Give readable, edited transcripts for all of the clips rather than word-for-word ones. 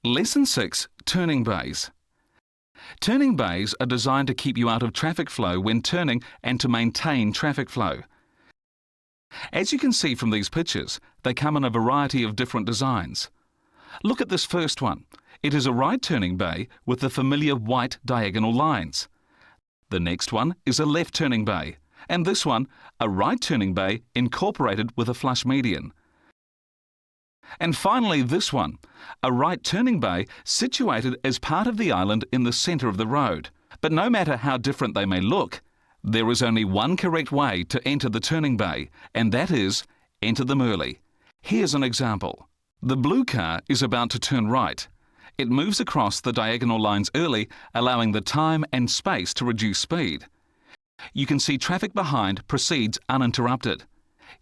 Lesson 6. Turning bays. Turning bays are designed to keep you out of traffic flow when turning and to maintain traffic flow. As you can see from these pictures, they come in a variety of different designs. Look at this first one. It is a right turning bay with the familiar white diagonal lines. The next one is a left turning bay, and this one, a right turning bay incorporated with a flush median. And finally this one, a right turning bay situated as part of the island in the centre of the road. But no matter how different they may look, there is only one correct way to enter the turning bay, and that is, enter them early. Here's an example. The blue car is about to turn right. It moves across the diagonal lines early, allowing the time and space to reduce speed. You can see traffic behind proceeds uninterrupted.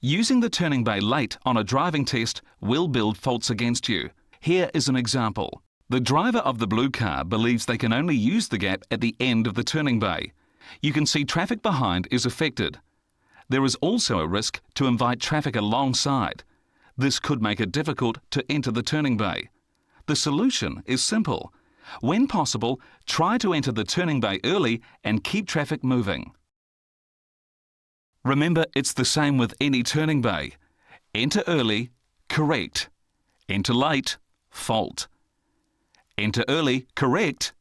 Using the turning bay late on a driving test will build faults against you. Here is an example. The driver of the blue car believes they can only use the gap at the end of the turning bay. You can see traffic behind is affected. There is also a risk to invite traffic alongside. This could make it difficult to enter the turning bay. The solution is simple. When possible, try to enter the turning bay early and keep traffic moving. Remember, it's the same with any turning bay. Enter early, correct. Enter late, fault. Enter early, correct.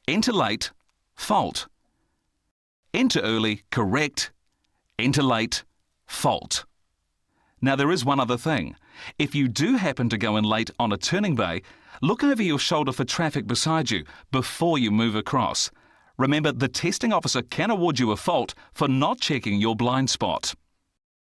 Enter late, fault. Enter early, correct. Enter late, fault. Now there is one other thing. If you do happen to go in late on a turning bay, look over your shoulder for traffic beside you before you move across. Remember, the testing officer can award you a fault for not checking your blind spot.